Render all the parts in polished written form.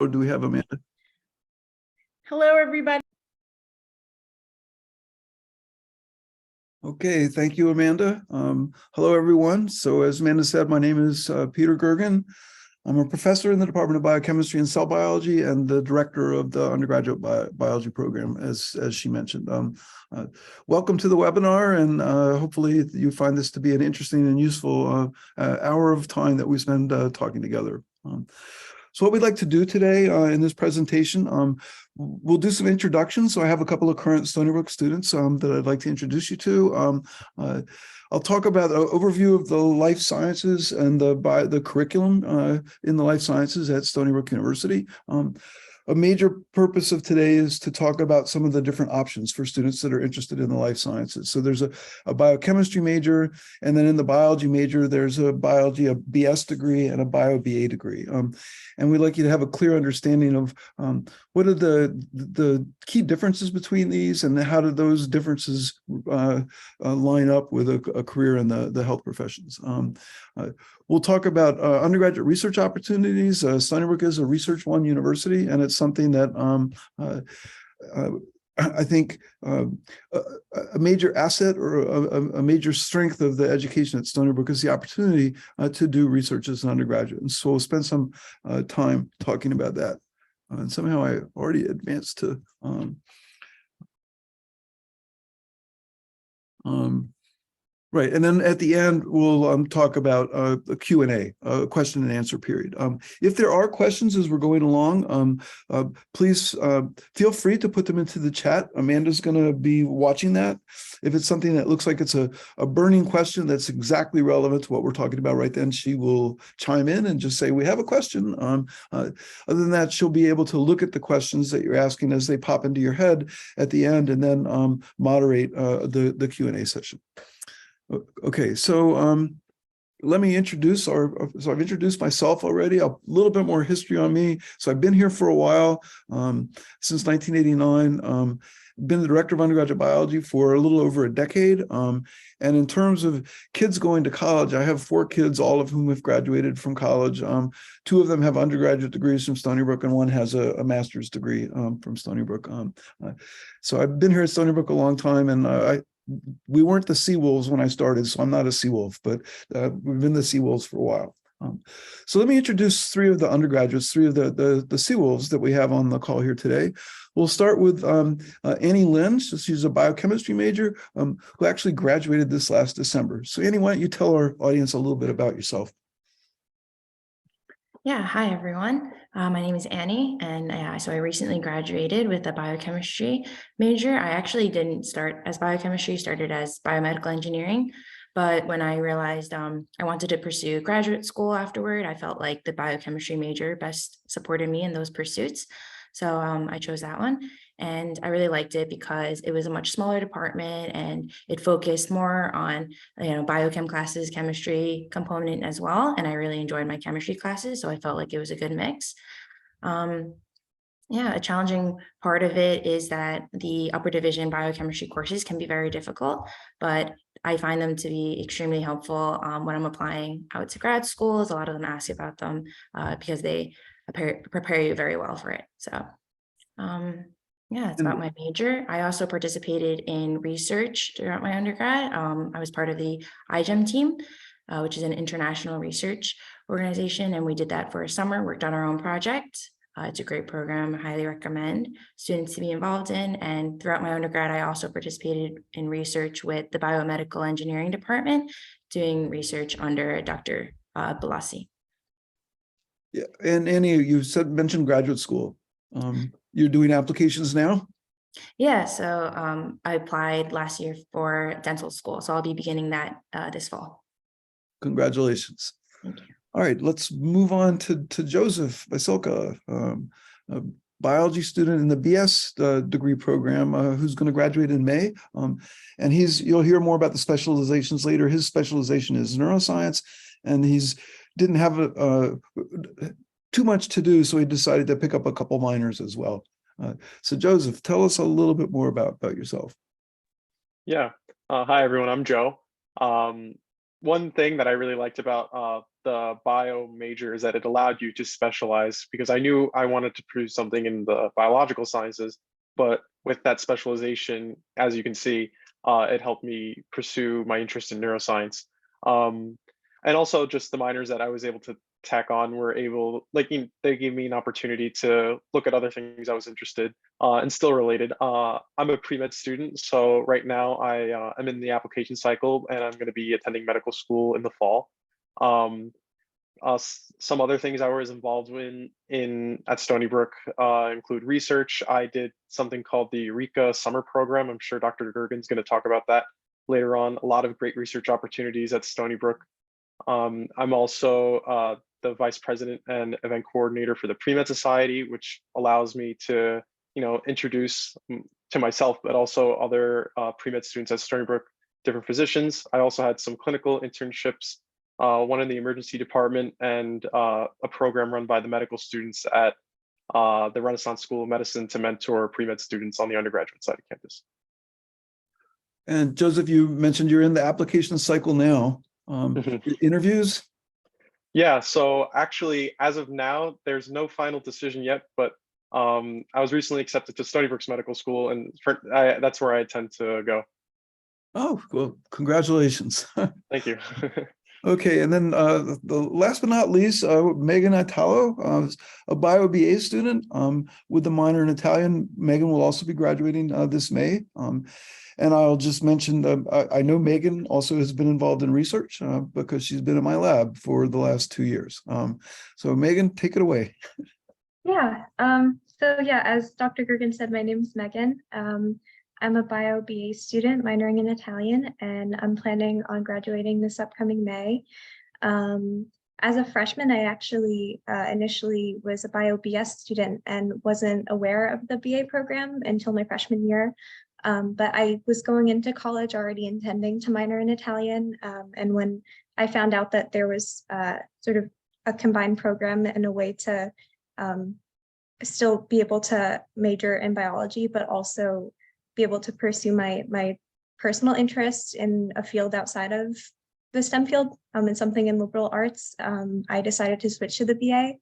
Or do we have Amanda? Hello, everybody. Okay, thank you, Amanda. Hello, everyone. So as Amanda said, my name is Peter Gergen. I'm a professor in the Department of Biochemistry and Cell Biology and the director of the undergraduate biology program, as she mentioned. Welcome to the webinar, and hopefully you find this to be an interesting and useful hour of time that we spend talking together. So what we'd like to do today in this presentation, we'll do some introductions. So I have a couple of current Stony Brook students that I'd like to introduce you to. I'll talk about an overview of the life sciences and the curriculum in the life sciences at Stony Brook University. A major purpose of today is to talk about some of the different options for students that are interested in the life sciences. So there's a biochemistry major, and then in the biology major, there's a BS degree and a bio BA degree. And we'd like you to have a clear understanding of what are the key differences between these, and how do those differences line up with a career in the health professions. We'll talk about undergraduate research opportunities. Stony Brook is a Research One university, and it's something that I think a major asset or a major strength of the education at Stony Brook is the opportunity to do research as an undergraduate. And so we'll spend some time talking about that. And somehow I already advanced to right, and then at the end, we'll talk about a Q&A, question and answer period. If there are questions as we're going along, please feel free to put them into the chat. Amanda's going to be watching that. If it's something that looks like it's a burning question that's exactly relevant to what we're talking about right then, she will chime in and just say, we have a question. Other than that, she'll be able to look at the questions that you're asking as they pop into your head at the end, and then moderate the Q&A session. Okay, so let me introduce so I've introduced myself already, a little bit more history on me. So I've been here for a while, since 1989, been the director of undergraduate biology for a little over a decade. And in terms of kids going to college, I have 4 kids, all of whom have graduated from college. 2 of them have undergraduate degrees from Stony Brook, and 1 has a master's degree from Stony Brook. So I've been here at Stony Brook a long time, and we weren't the Seawolves when I started, so I'm not a Seawolf, but we've been the Seawolves for a while. So let me introduce 3 of the undergraduates, 3 of the Seawolves that we have on the call here today. We'll start with Annie Lynn. So she's a biochemistry major who actually graduated this last December. So Annie, why don't you tell our audience a little bit about yourself? Yeah, hi, everyone. My name is Annie, and so I recently graduated with a biochemistry major. I actually didn't start as biochemistry, started as biomedical engineering. But when I realized I wanted to pursue graduate school afterward, I felt like the biochemistry major best supported me in those pursuits. So I chose that one. And I really liked it because it was a much smaller department, and it focused more on, biochem classes, chemistry component as well. And I really enjoyed my chemistry classes, so I felt like it was a good mix. A challenging part of it is that the upper division biochemistry courses can be very difficult, but I find them to be extremely helpful when I'm applying out to grad schools. A lot of them ask about them because they prepare you very well for it. So it's about my major. I also participated in research throughout my undergrad. I was part of the iGEM team, which is an international research organization. And we did that for a summer, worked on our own project. It's a great program. I highly recommend students to be involved in. And throughout my undergrad, I also participated in research with the biomedical engineering department, doing research under Dr. Balassi. Yeah, and Annie, you mentioned graduate school. You're doing applications now? Yeah, so I applied last year for dental school, so I'll be beginning that this fall. Congratulations. Thank you. All right, let's move on to Joseph Basilka, a biology student in the BS degree program who's going to graduate in May. And you'll hear more about the specializations later. His specialization is neuroscience, and didn't have too much to do, so he decided to pick up a couple minors as well. So Joseph, tell us a little bit more about yourself. Yeah. Hi, everyone. I'm Joe. one thing that I really liked about the bio major is that it allowed you to specialize, because I knew I wanted to pursue something in the biological sciences, but with that specialization, as you can see, it helped me pursue my interest in neuroscience. Um, and also just the minors that I was able to tack on were able, they gave me an opportunity to look at other things I was interested and still related. I'm a pre-med student, so right now I'm in the application cycle, and I'm going to be attending medical school in the fall. Um, some other things I was involved in at Stony Brook include research. I did something called the Eureka Summer Program. I'm sure Dr. Gergen's going to talk about that later on. A lot of great research opportunities at Stony Brook. I'm also the vice president and event coordinator for the Pre-Med Society, which allows me to, introduce to myself, but also other pre-med students at Stony Brook, different positions. I also had some clinical internships, one in the emergency department, and a program run by the medical students at the Renaissance School of Medicine to mentor pre-med students on the undergraduate side of campus. And Joseph, you mentioned you're in the application cycle now. Interviews? Yeah, so actually, as of now, there's no final decision yet, but I was recently accepted to Stony Brook's medical school, and that's where I intend to go. Oh, well, congratulations. Thank you. Okay, and then the last but not least, Megan Italo, a bio BA student with the minor in Italian. Megan will also be graduating this May. And I'll just mention, I know Megan also has been involved in research because she's been in my lab for the last 2 years. So Megan, take it away. Yeah, so yeah, as Dr. Gergen said, my name is Megan. I'm a bio BA student minoring in Italian, and I'm planning on graduating this upcoming May. As a freshman, I actually initially was a bio BS student and wasn't aware of the BA program until my freshman year. But I was going into college already intending to minor in Italian. And when I found out that there was sort of a combined program and a way to still be able to major in biology, but also be able to pursue my personal interest in a field outside of the STEM field, and something in liberal arts, I decided to switch to the BA,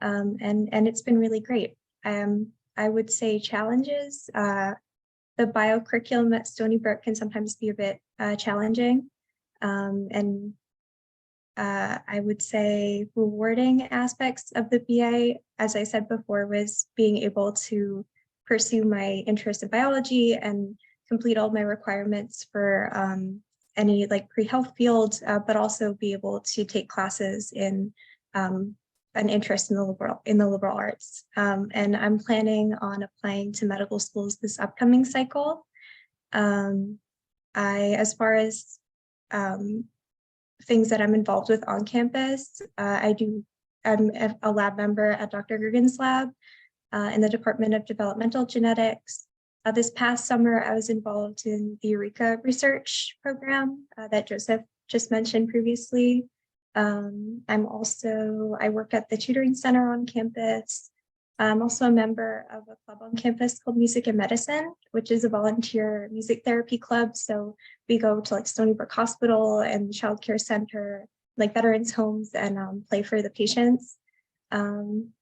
and it's been really great. I would say challenges. The bio curriculum at Stony Brook can sometimes be a bit challenging, and I would say rewarding aspects of the BA, as I said before, was being able to pursue my interest in biology and complete all my requirements for any pre-health field, but also be able to take classes in an interest in the liberal arts. And I'm planning on applying to medical schools this upcoming cycle. As far as things that I'm involved with on campus, I'm a lab member at Dr. Gergen's lab in the Department of Developmental Genetics. This past summer, I was involved in the Eureka research program that Joseph just mentioned previously. I work at the tutoring center on campus. I'm also a member of a club on campus called Music and Medicine, which is a volunteer music therapy club. So we go to Stony Brook Hospital and Child Care Center, veterans homes, and play for the patients. And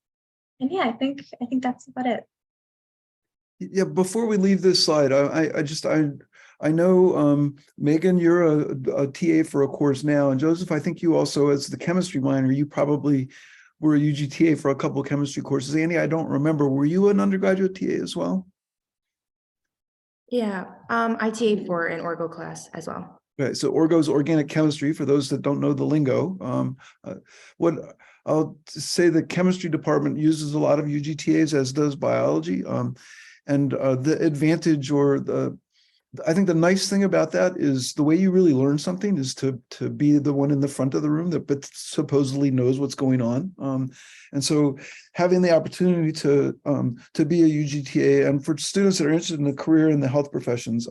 yeah, I think that's about it. Yeah, before we leave this slide, I know, Megan, you're a TA for a course now, and Joseph, I think you also, as the chemistry minor, you probably were a UGTA for a couple of chemistry courses. Annie, I don't remember. Were you an undergraduate TA as well? Yeah, I TA for an Orgo class as well. Okay, so Orgo's organic chemistry, for those that don't know the lingo. What I'll say, the chemistry department uses a lot of UGTAs, as does biology. And the advantage, or I think the nice thing about that is the way you really learn something is to be the one in the front of the room that supposedly knows what's going on. And so having the opportunity to be a UGTA, and for students that are interested in a career in the health professions,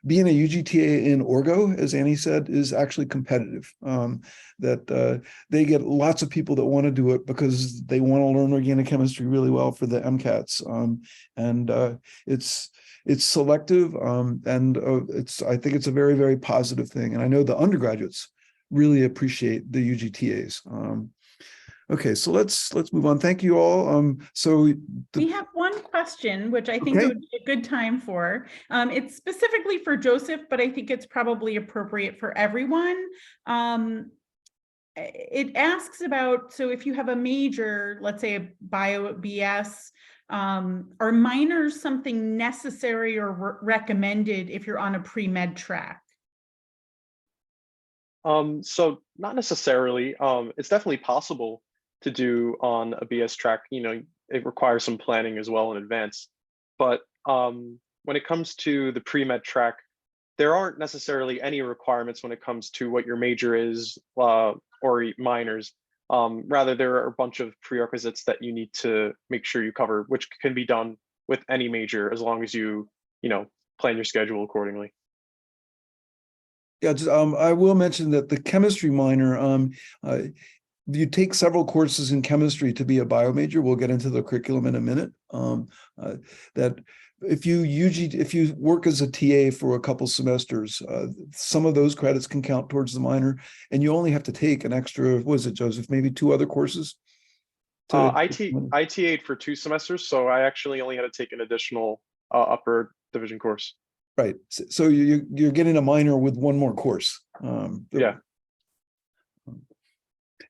being a UGTA in Orgo, as Annie said, is actually competitive. That they get lots of people that want to do it because they want to learn organic chemistry really well for the MCATs. And it's selective, and I think it's a very, very positive thing. And I know the undergraduates really appreciate the UGTAs. Okay, so let's move on. Thank you all. We have one question, which I think Okay. it would be a good time for. It's specifically for Joseph, but I think it's probably appropriate for everyone. It asks about, so if you have a major, let's say a bio BS, are minors something necessary or recommended if you're on a pre-med track? So not necessarily. It's definitely possible to do on a BS track. You know, it requires some planning as well in advance. But when it comes to the pre-med track, there aren't necessarily any requirements when it comes to what your major is or minors. Rather, there are a bunch of prerequisites that you need to make sure you cover, which can be done with any major as long as you plan your schedule accordingly. Yeah, just, I will mention that the chemistry minor, you take several courses in chemistry to be a bio major. We'll get into the curriculum in a minute. That if you work as a TA for a couple semesters, some of those credits can count towards the minor, and you only have to take an extra, what is it, Joseph, maybe 2 other courses? I TA'd for 2 semesters, so I actually only had to take an additional upper division course. Right. So you're getting a minor with 1 more course. Yeah.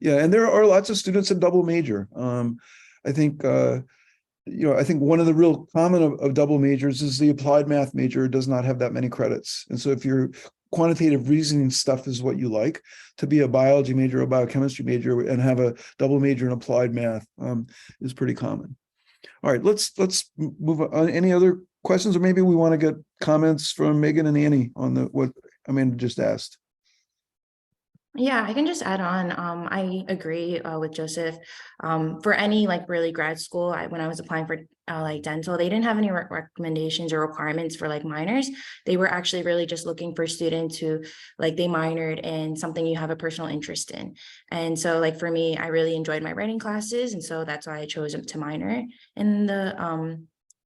Yeah, and there are lots of students that double major. I think I think one of the real common of double majors is the applied math major does not have that many credits. And so if your quantitative reasoning stuff is what you like, to be a biology major or biochemistry major and have a double major in applied math is pretty common. All right, let's move on. Any other questions, or maybe we want to get comments from Megan and Annie on what Amanda just asked. Yeah, I can just add on. I agree with Joseph. For any like really grad school, when I was applying for like dental, they didn't have any recommendations or requirements for like minors. They were actually really just looking for students who like they minored in something you have a personal interest in. And so like for me, I really enjoyed my writing classes, and so that's why I chose to minor in the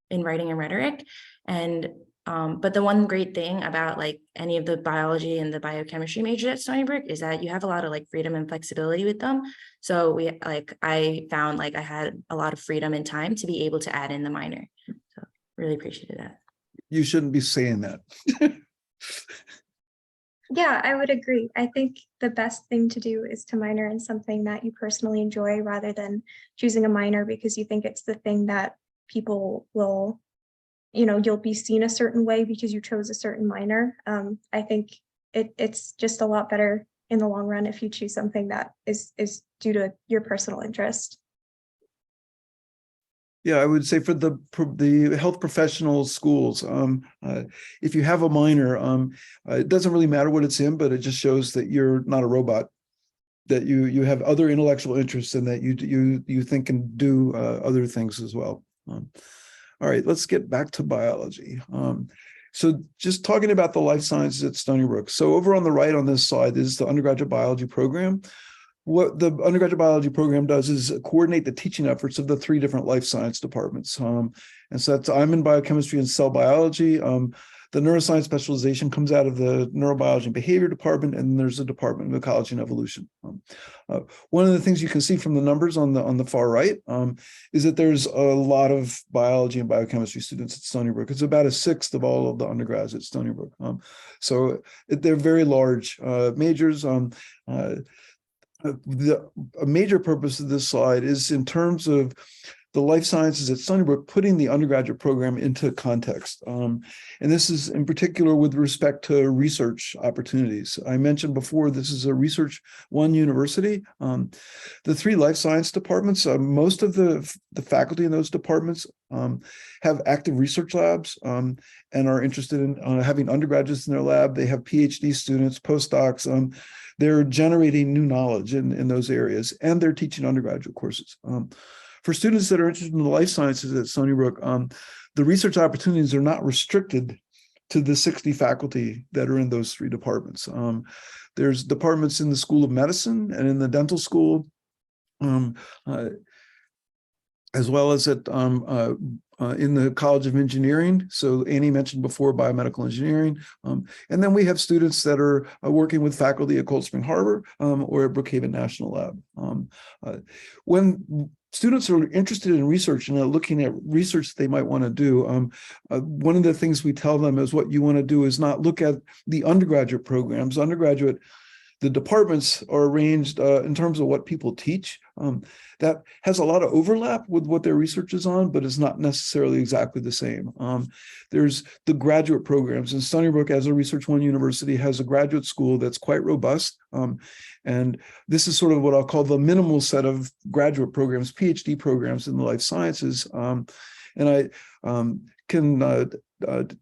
in writing and rhetoric. And but the one great thing about like any of the biology and the biochemistry major at Stony Brook is that you have a lot of like freedom and flexibility with them. So I found like I had a lot of freedom and time to be able to add in the minor. So really appreciated that. You shouldn't be saying that. Yeah, I would agree. I think the best thing to do is to minor in something that you personally enjoy rather than choosing a minor because you think it's the thing that people will, you'll be seen a certain way because you chose a certain minor. I think it's just a lot better in the long run if you choose something that is due to your personal interest. Yeah, I would say for the health professional schools, if you have a minor, it doesn't really matter what it's in, but it just shows that you're not a robot, that you have other intellectual interests and that you think and do other things as well. All right, let's get back to biology. So just talking about the life sciences at Stony Brook. So over on the right on this slide is the undergraduate biology program. What the undergraduate biology program does is coordinate the teaching efforts of the 3 different life science departments. And so I'm in biochemistry and cell biology. The neuroscience specialization comes out of the neurobiology and behavior department, and there's a department of ecology and evolution. One of the things you can see from the numbers on the far right is that there's a lot of biology and biochemistry students at Stony Brook. It's about 1/6 of all of the undergrads at Stony Brook. So they're very large majors. A major purpose of this slide is in terms of the life sciences at Stony Brook, putting the undergraduate program into context. And this is in particular with respect to research opportunities. I mentioned before, this is a research one university. The 3 life science departments, most of the faculty in those departments have active research labs and are interested in having undergraduates in their lab. They have PhD students, postdocs. They're generating new knowledge in those areas, and they're teaching undergraduate courses. For students that are interested in the life sciences at Stony Brook, the research opportunities are not restricted to the 60 faculty that are in those 3 departments. There's departments in the School of Medicine and in the dental school. as well as at in the College of Engineering. So Annie mentioned before biomedical engineering. And then we have students that are working with faculty at Cold Spring Harbor or at Brookhaven National Lab. When students are interested in research and are looking at research they might want to do, one of the things we tell them is what you want to do is not look at the undergraduate programs. The departments are arranged in terms of what people teach. That has a lot of overlap with what their research is on, but is not necessarily exactly the same. There's the graduate programs, and Stony Brook, as a Research One university, has a graduate school that's quite robust. And this is sort of what I'll call the minimal set of graduate programs, PhD programs in the life sciences. And I can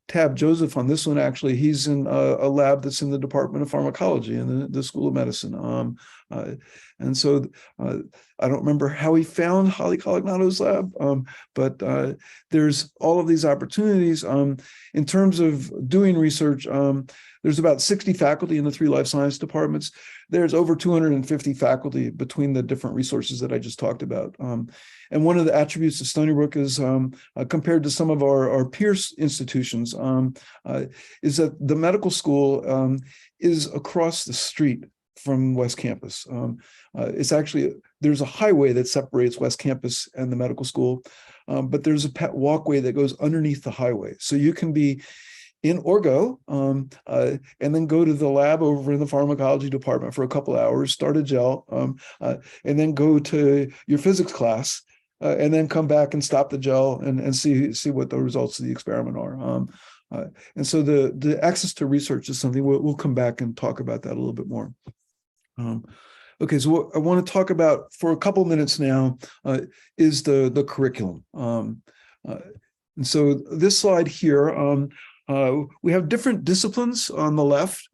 tab Joseph on this one. Actually, he's in a lab that's in the Department of Pharmacology in the School of Medicine. And so I don't remember how he found Holly Colagnato's lab, but there's all of these opportunities. In terms of doing research, there's about 60 faculty in the 3 life science departments. There's over 250 faculty between the different resources that I just talked about. And one of the attributes of Stony Brook is, compared to some of our peer institutions, is that the medical school is across the street from West Campus. It's actually, there's a highway that separates West Campus and the medical school, but there's a walkway that goes underneath the highway. So you can be in Orgo, and then go to the lab over in the pharmacology department for a couple hours, start a gel, and then go to your physics class, and then come back and stop the gel and see what the results of the experiment are. And so the access to research is something we'll come back and talk about that a little bit more. Okay, so what I want to talk about for a couple minutes now is the curriculum. And so this slide here, we have different disciplines on the left.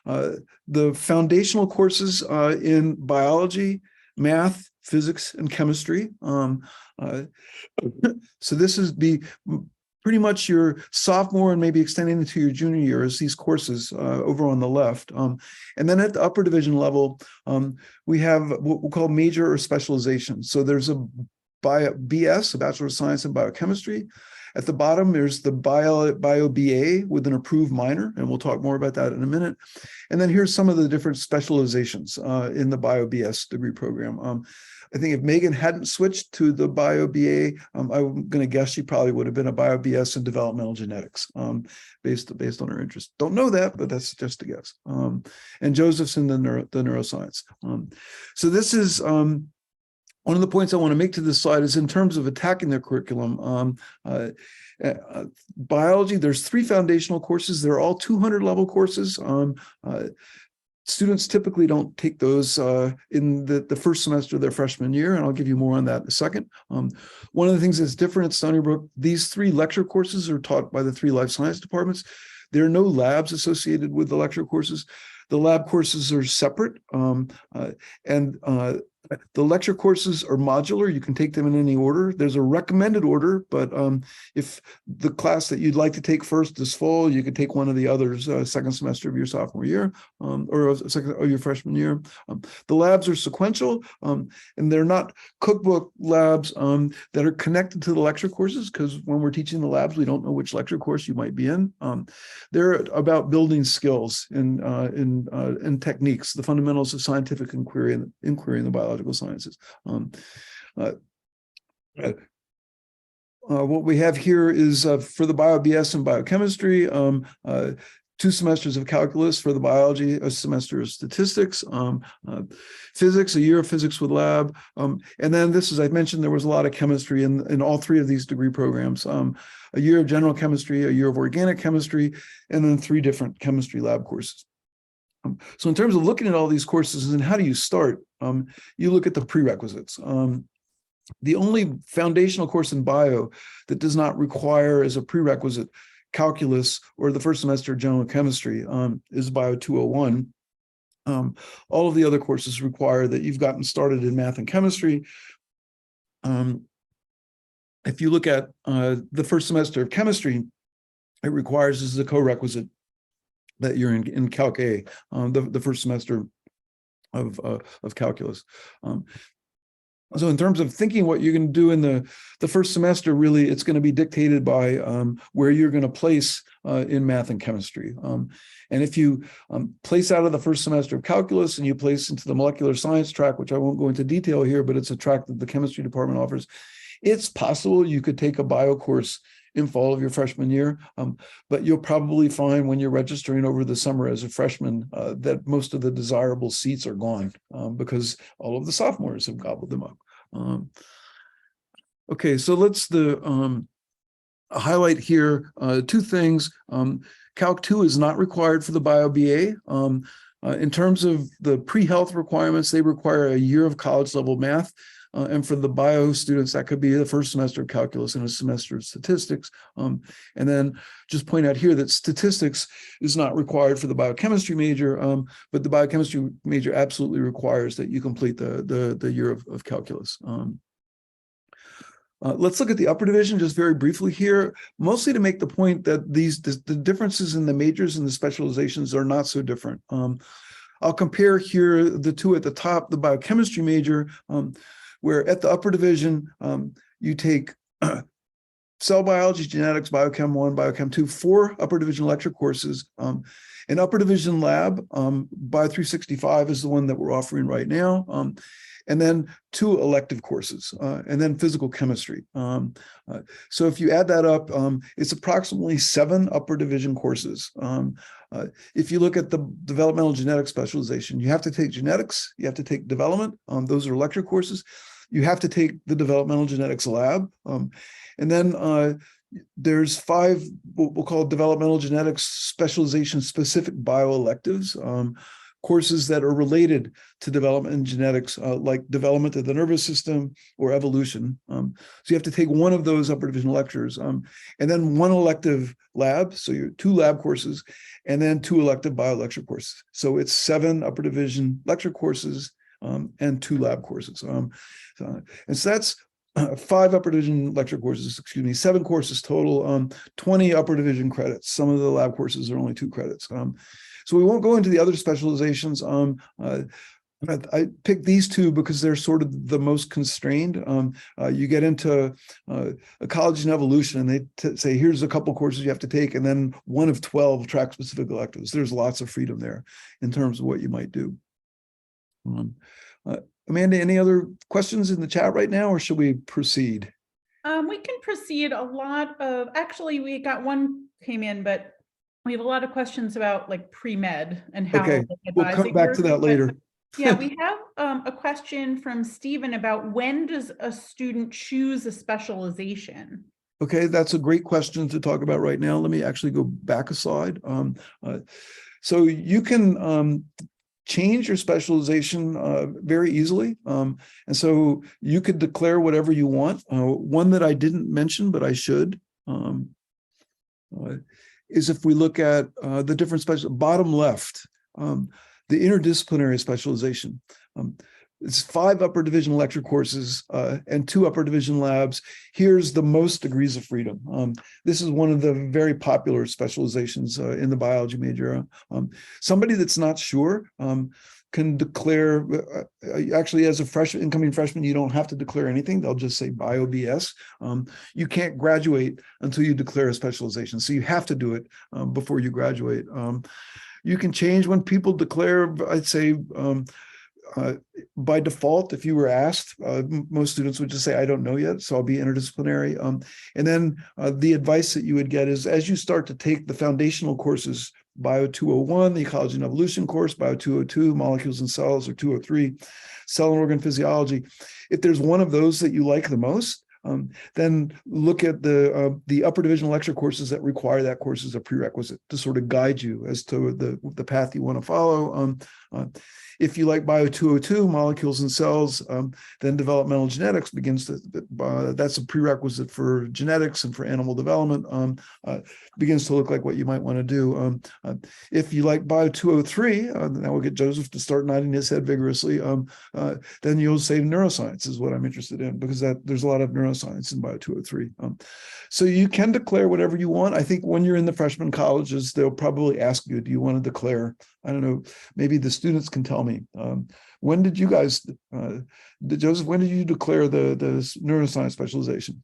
The foundational courses in biology, math, physics, and chemistry. So this is pretty much your sophomore and maybe extending into your junior year is these courses over on the left. And then at the upper division level, we have what we'll call major or specialization. So there's a BS, a Bachelor of Science in Biochemistry. At the bottom, there's the Bio BA with an approved minor, and we'll talk more about that in a minute. And then here's some of the different specializations in the Bio BS degree program. I think if Megan hadn't switched to the Bio BA, I'm going to guess she probably would have been a Bio BS in developmental genetics, based on her interest. Don't know that, but that's just a guess. And Joseph's in the neuroscience. So this is one of the points I want to make to this slide is in terms of attacking the curriculum. Biology, there's 3 foundational courses. They're all 200 level courses. Students typically don't take those in the first semester of their freshman year, and I'll give you more on that in a second. One of the things that's different at Stony Brook, these 3 lecture courses are taught by the 3 life science departments. There are no labs associated with the lecture courses. The lab courses are separate, and the lecture courses are modular. You can take them in any order. There's a recommended order, but if the class that you'd like to take first is full, you could take one of the others second semester of your sophomore year or second of your freshman year. The labs are sequential, and they're not cookbook labs that are connected to the lecture courses, because when we're teaching the labs, we don't know which lecture course you might be in. They're about building skills in techniques, the fundamentals of scientific inquiry in the biological sciences. What we have here is for the Bio BS and biochemistry, 2 semesters of calculus for the biology, a semester of statistics, physics, a year of physics with lab. And then this, as I mentioned, there was a lot of chemistry in all 3 of these degree programs. A year of general chemistry, a year of organic chemistry, and then 3 different chemistry lab courses. So in terms of looking at all these courses and how do you start, you look at the prerequisites. The only foundational course in bio that does not require as a prerequisite calculus or the first semester of general chemistry is Bio 201. All of the other courses require that you've gotten started in math and chemistry. If you look at the first semester of chemistry, it requires as a co-requisite that you're in Calc A, the first semester of calculus. So in terms of thinking what you're going to do in the first semester, really, it's going to be dictated by where you're going to place in math and chemistry. And if you place out of the first semester of calculus and you place into the molecular science track, which I won't go into detail here, but it's a track that the chemistry department offers, it's possible you could take a bio course in fall of your freshman year, but you'll probably find when you're registering over the summer as a freshman that most of the desirable seats are gone because all of the sophomores have gobbled them up. Okay, so let's highlight here two things. Calc 2 is not required for the Bio BA. In terms of the pre-health requirements, they require a year of college level math. And for the bio students, that could be the first semester of calculus and a semester of statistics. And then just point out here that statistics is not required for the biochemistry major, but the biochemistry major absolutely requires that you complete the year of calculus. Let's look at the upper division just very briefly here, mostly to make the point that the differences in the majors and the specializations are not so different. I'll compare here the two at the top, the biochemistry major, where at the upper division, you take cell biology, genetics, biochem 1, biochem 2, 4 upper division lecture courses. An upper division lab, Bio 365 is the one that we're offering right now. And then 2 elective courses, and then physical chemistry. So if you add that up, it's approximately 7 upper division courses. If you look at the developmental genetics specialization, you have to take genetics, you have to take development, those are lecture courses. You have to take the developmental genetics lab. And then there's 5, what we'll call developmental genetics specialization specific bioelectives, courses that are related to development and genetics, like development of the nervous system or evolution. So you have to take one of those upper division lectures, and then 1 elective lab, so you're 2 lab courses, and then 2 elective bio lecture courses. So it's 7 upper division lecture courses and 2 lab courses. And so that's 5 upper division lecture courses, 7 courses total, 20 upper division credits. Some of the lab courses are only 2 credits. So we won't go into the other specializations. I picked these 2 because they're sort of the most constrained. You get into ecology and evolution, and they say, here's a couple courses you have to take, and then 1 of 12 track-specific electives. There's lots of freedom there in terms of what you might do. Amanda, any other questions in the chat right now, or should we proceed? We can proceed. Actually, we got one came in, but we have a lot of questions about like pre-med and how Okay, we'll come back to that later. Yeah, we have a question from Stephen about when does a student choose a specialization? Okay, that's a great question to talk about right now. Let me actually go back a slide. So you can change your specialization very easily. And so you could declare whatever you want. One that I didn't mention, but I should, is if we look at the different bottom left, the interdisciplinary specialization. It's 5 upper division lecture courses and 2 upper division labs. Here's the most degrees of freedom. This is one of the very popular specializations in the biology major. Somebody that's not sure can declare, actually as a incoming freshman, you don't have to declare anything. They'll just say Bio BS. You can't graduate until you declare a specialization. So you have to do it before you graduate. You can change when people declare, I'd say, by default, if you were asked, most students would just say, I don't know yet, so I'll be interdisciplinary. And then the advice that you would get is as you start to take the foundational courses, Bio 201, the ecology and evolution course, Bio 202, molecules and cells, or 203, cell and organ physiology, if there's one of those that you like the most, then look at the upper division lecture courses that require that course as a prerequisite to sort of guide you as to the path you want to follow. If you like Bio 202, molecules and cells, then developmental genetics begins to, that's a prerequisite for genetics and for animal development, begins to look like what you might want to do. If you like Bio 203, now we'll get Joseph to start nodding his head vigorously, then you'll say neuroscience is what I'm interested in, because there's a lot of neuroscience neuroscience in Bio 203. So you can declare whatever you want. I think when you're in the freshman colleges, they'll probably ask you, do you want to declare? I don't know, maybe the students can tell me. When did you guys, Joseph, when did you declare the neuroscience specialization?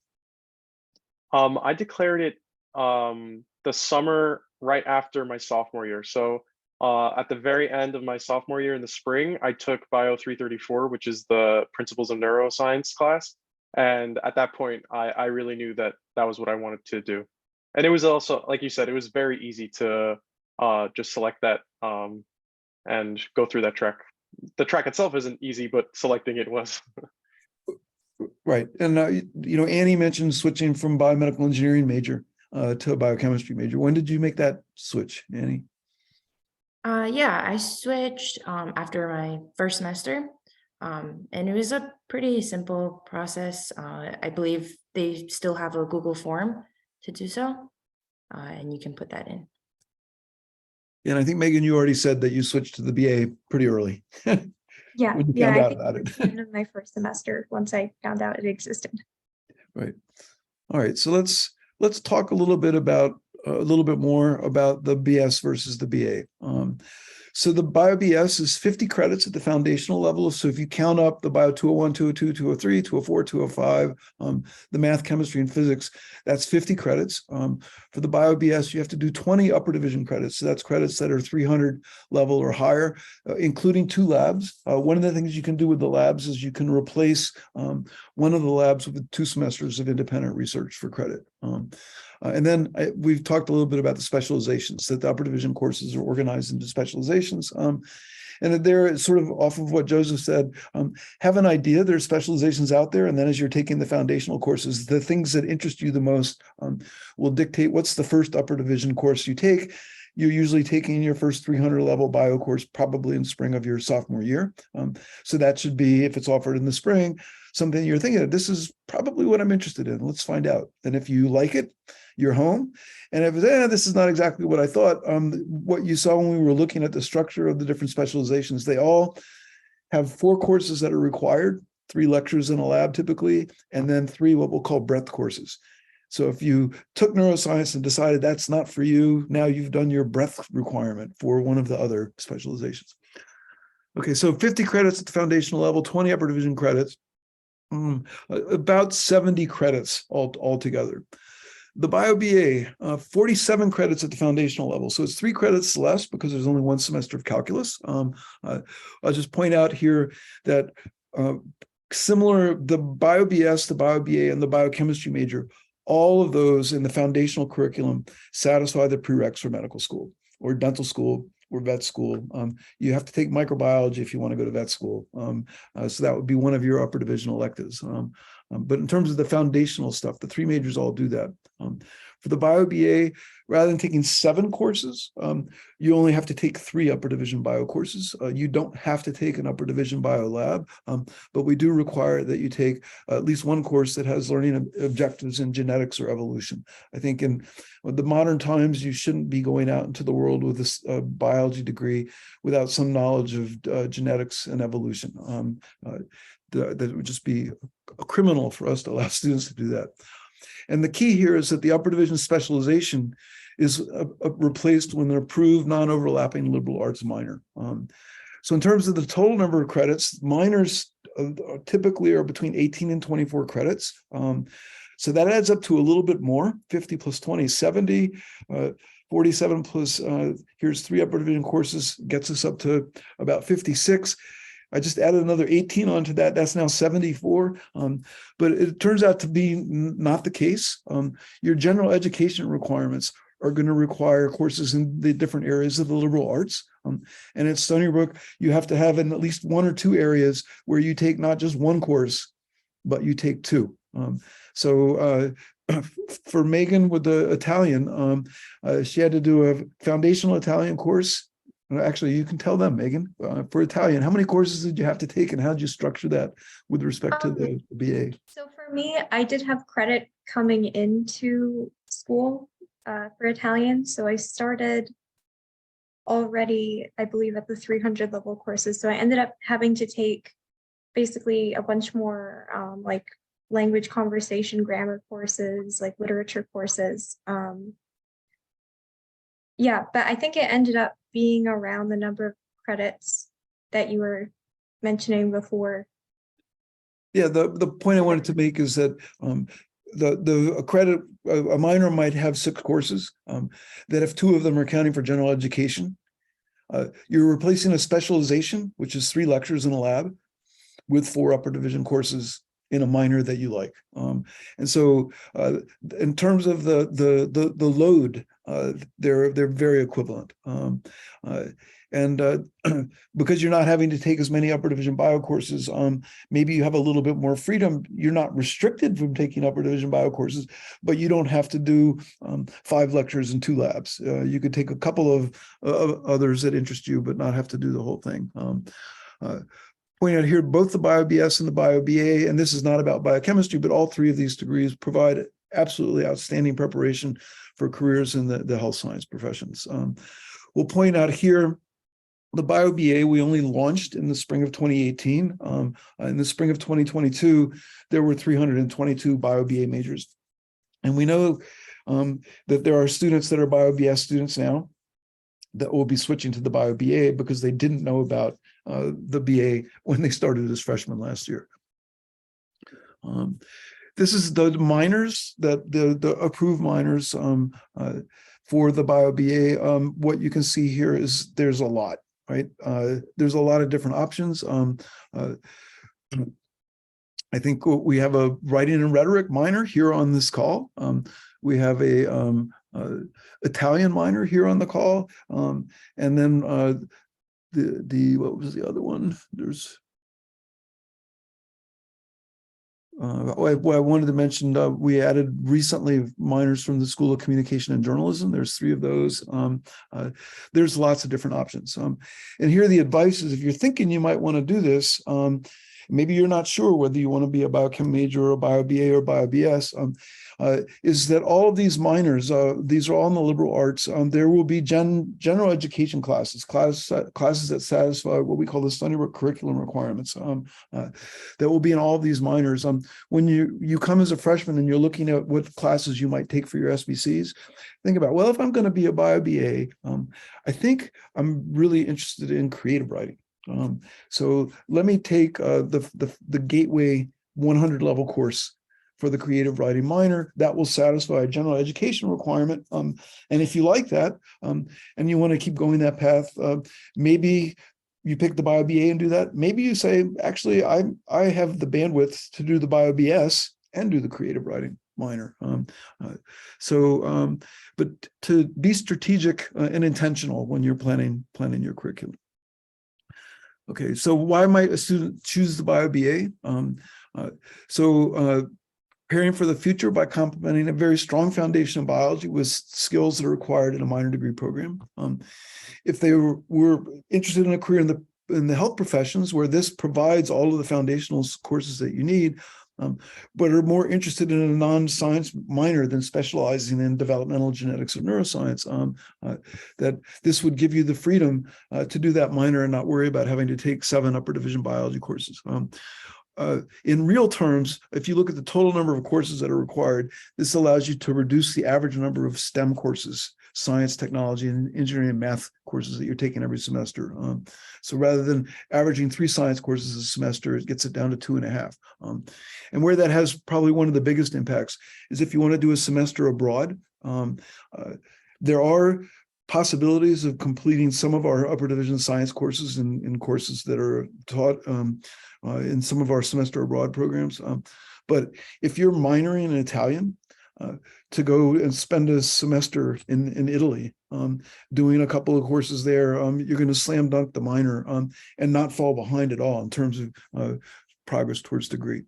I declared it the summer right after my sophomore year. So at the very end of my sophomore year in the spring, I took Bio 334, which is the Principles of Neuroscience class. And at that point, I really knew that that was what I wanted to do. And it was also, like you said, it was very easy to just select that and go through that track. The track itself isn't easy, but selecting it was. Right. And, Annie mentioned switching from biomedical engineering major to a biochemistry major. When did you make that switch, Annie? Yeah, I switched after my first semester, and it was a pretty simple process. I believe they still have a Google form to do so, and you can put that in. And I think, Megan, you already said that you switched to the BA pretty early. Yeah, When you yeah, found I out think about towards it. the end of my first semester, once I found out it existed. Right. All right. So let's talk a little bit more about the BS versus the BA. So the Bio BS is 50 credits at the foundational level. So if you count up the Bio 201, 202, 203, 204, 205, the math, chemistry, and physics, that's 50 credits. For the Bio BS, you have to do 20 upper division credits. So that's credits that are 300 level or higher, including 2 labs. One of the things you can do with the labs is you can replace one of the labs with 2 semesters of independent research for credit. And then we've talked a little bit about the specializations, that the upper division courses are organized into specializations. And that they're sort of off of what Joseph said, have an idea there's specializations out there. And then as you're taking the foundational courses, the things that interest you the most will dictate what's the first upper division course you take. You're usually taking your first 300 level bio course probably in spring of your sophomore year. So that should be, if it's offered in the spring, something you're thinking, this is probably what I'm interested in. Let's find out. And if you like it, you're home. And if this is not exactly what I thought, what you saw when we were looking at the structure of the different specializations, they all have 4 courses that are required, 3 lectures in a lab typically, and then 3 what we'll call breadth courses. So if you took neuroscience and decided that's not for you, now you've done your breadth requirement for one of the other specializations. Okay, so 50 credits at the foundational level, 20 upper division credits, about 70 credits altogether. The Bio BA, 47 credits at the foundational level. So it's 3 credits less because there's only 1 semester of calculus. I'll just point out here that similar, the Bio BS, the Bio BA, and the biochemistry major, all of those in the foundational curriculum satisfy the prereqs for medical school or dental school or vet school. You have to take microbiology if you want to go to vet school. So that would be one of your upper division electives. But in terms of the foundational stuff, the 3 majors all do that. For the Bio BA, rather than taking 7 courses, you only have to take 3 upper division bio courses. You don't have to take an upper division bio lab, but we do require that you take at least 1 course that has learning objectives in genetics or evolution. I think in the modern times, you shouldn't be going out into the world with this biology degree without some knowledge of genetics and evolution. That would just be a criminal for us to allow students to do that. And the key here is that the upper division specialization is replaced with an approved non-overlapping liberal arts minor. So in terms of the total number of credits, minors typically are between 18 and 24 credits. So that adds up to a little bit more, 50 plus 20, 70, 47 plus, here's 3 upper division courses, gets us up to about 56. I just added another 18 onto that. That's now 74. But it turns out to be not the case. Your general education requirements are going to require courses in the different areas of the liberal arts. And at Stony Brook, you have to have in at least 1 or 2 areas where you take not just 1 course, but you take 2. So for Megan with the Italian, she had to do a foundational Italian course. Actually, you can tell them, Megan, for Italian, how many courses did you have to take and how did you structure that with respect to the BA? So for me, I did have credit coming into school for Italian. So I started already, I believe, at the 300 level courses. So I ended up having to take basically a bunch more like language conversation grammar courses, like literature courses. Yeah, but I think it ended up being around the number of credits that you were mentioning before. Yeah, the point I wanted to make is that a minor might have 6 courses, that if 2 of them are counting for general education, you're replacing a specialization, which is 3 lectures in a lab, with 4 upper division courses in a minor that you like. And so in terms of the load, they're very equivalent. Because you're not having to take as many upper division bio courses, maybe you have a little bit more freedom. You're not restricted from taking upper division bio courses, but you don't have to do 5 lectures and 2 labs. You could take a couple of others that interest you, but not have to do the whole thing. Point out here, both the Bio-BS and the Bio-BA, and this is not about biochemistry, but all 3 of these degrees provide absolutely outstanding preparation for careers in the health science professions. We'll point out here, the Bio-BA we only launched in the spring of 2018. In the spring of 2022, there were 322 Bio-BA majors. And we know that there are students that are Bio-BS students now that will be switching to the Bio-BA because they didn't know about the BA when they started as freshmen last year. This is the minors, that the approved minors for the Bio-BA. What you can see here is there's a lot, right? There's a lot of different options. I think we have a writing and rhetoric minor here on this call. We have a Italian minor here on the call, and then what was the other one? There's I wanted to mention, we added recently minors from the School of Communication and Journalism. There's 3 of those. There's lots of different options. And here the advice is, if you're thinking you might want to do this, maybe you're not sure whether you want to be a biochem major or a Bio-BA or Bio-BS, is that all of these minors, these are all in the liberal arts. There will be general education classes that satisfy what we call the Sunnybook curriculum requirements. That will be in all of these minors. When you come as a freshman and you're looking at what classes you might take for your SBCs, think about, well, if I'm going to be a Bio-BA, I think I'm really interested in creative writing. So let me take the Gateway 100 level course for the creative writing minor. That will satisfy a general education requirement. And if you like that, and you want to keep going that path, maybe you pick the Bio-BA and do that. Maybe you say, actually, I have the bandwidth to do the Bio-BS and do the creative writing minor. But to be strategic and intentional when you're planning your curriculum. Okay, so why might a student choose the Bio-BA? Preparing for the future by complementing a very strong foundation in biology with skills that are required in a minor degree program. If they were interested in a career in the health professions, where this provides all of the foundational courses that you need, but are more interested in a non-science minor than specializing in developmental genetics or neuroscience, that this would give you the freedom to do that minor and not worry about having to take 7 upper division biology courses. In real terms, if you look at the total number of courses that are required, this allows you to reduce the average number of STEM courses, science, technology, and engineering and math courses that you're taking every semester. So rather than averaging 3 science courses a semester, it gets it down to 2.5. And where that has probably one of the biggest impacts is if you want to do a semester abroad. There are possibilities of completing some of our upper division science courses in courses that are taught in some of our semester abroad programs. But if you're minoring in Italian, to go and spend a semester in Italy, doing a couple of courses there, you're going to slam dunk the minor and not fall behind at all in terms of progress towards degree.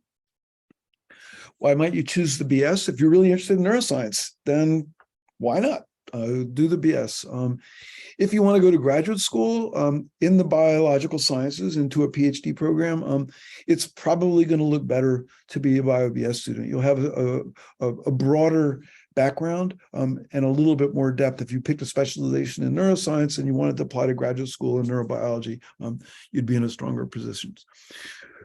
Why might you choose the BS? If you're really interested in neuroscience, then why not? Do the BS. If you want to go to graduate school in the biological sciences into a PhD program, it's probably going to look better to be a Bio-BS student. You'll have a broader background and a little bit more depth. If you picked a specialization in neuroscience and you wanted to apply to graduate school in neurobiology, you'd be in a stronger position.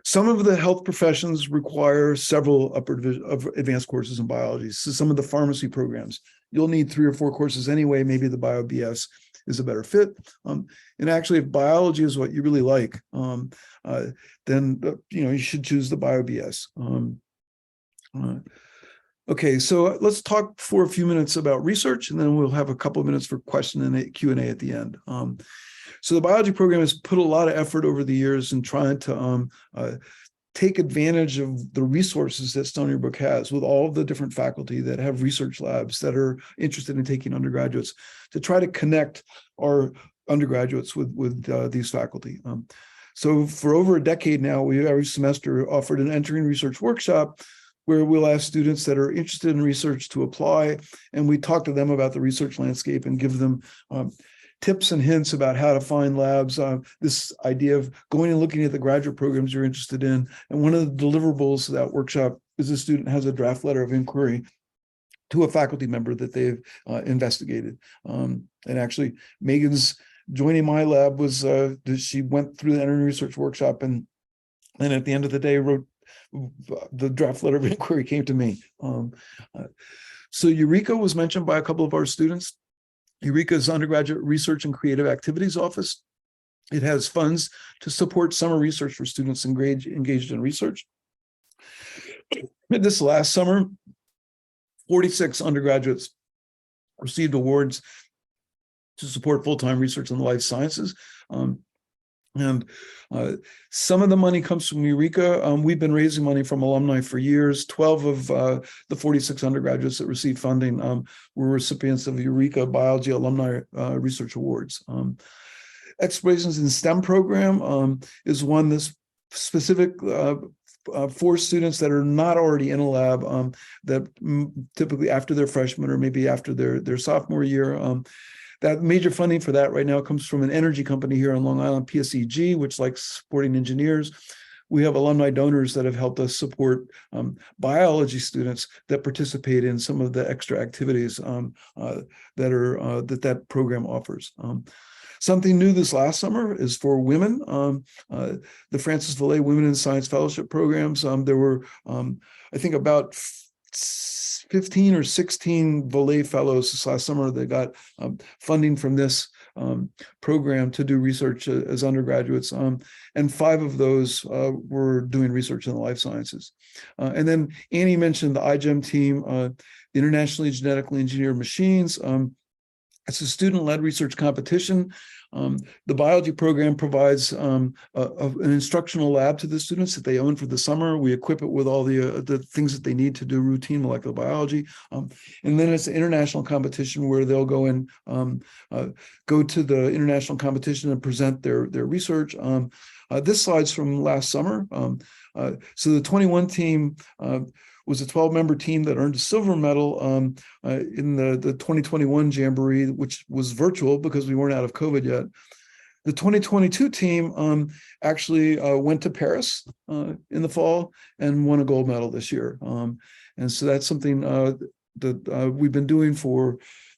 Some of the health professions require several upper division of advanced courses in biology. So some of the pharmacy programs, you'll need 3 or 4 courses anyway. Maybe the bio BS is a better fit. And actually, if biology is what you really like, then you should choose the bio BS. Okay, so let's talk for a few minutes about research, and then we'll have a couple of minutes for question and Q&A at the end. So the biology program has put a lot of effort over the years in trying to take advantage of the resources that Stony Brook has with all of the different faculty that have research labs that are interested in taking undergraduates to try to connect our undergraduates with these faculty. So for over a decade now, we every semester offered an entering research workshop where we'll ask students that are interested in research to apply, and we talk to them about the research landscape and give them tips and hints about how to find labs, this idea of going and looking at the graduate programs you're interested in. And one of the deliverables of that workshop is the student has a draft letter of inquiry to a faculty member that they've investigated. And actually, Megan's joining my lab was she went through the entering research workshop and at the end of the day wrote the draft letter of inquiry came to me. So Eureka was mentioned by a couple of our students. Eureka is Undergraduate Research and Creative Activities Office. It has funds to support summer research for students engaged in research. This last summer, 46 undergraduates received awards to support full-time research in the life sciences. And some of the money comes from Eureka. We've been raising money from alumni for years. 12 of the 46 undergraduates that received funding were recipients of Eureka Biology Alumni Research Awards. Explorations in STEM program is one that's specific for students that are not already in a lab, that typically after their freshman or maybe after their sophomore year. That major funding for that right now comes from an energy company here on Long Island, PSEG, which likes supporting engineers. We have alumni donors that have helped us support biology students that participate in some of the extra activities that program offers. Something new this last summer is for women. The Francis Vallée Women in Science Fellowship programs. There were, I think, about 15 or 16 Vallée fellows this last summer that got funding from this program to do research as undergraduates. And 5 of those were doing research in the life sciences. And then Annie mentioned the iGEM team, Internationally Genetically Engineered Machines. It's a student-led research competition. The biology program provides an instructional lab to the students that they own for the summer. We equip it with all the things that they need to do routine molecular biology. And then it's an international competition where they'll go and go to the international competition and present their research. This slide's from last summer. So the 21 team was a 12-member team that earned a silver medal in the 2021 Jamboree, which was virtual because we weren't out of COVID yet. The 2022 team actually went to Paris in the fall and won a gold medal this year. And so that's something that we've been doing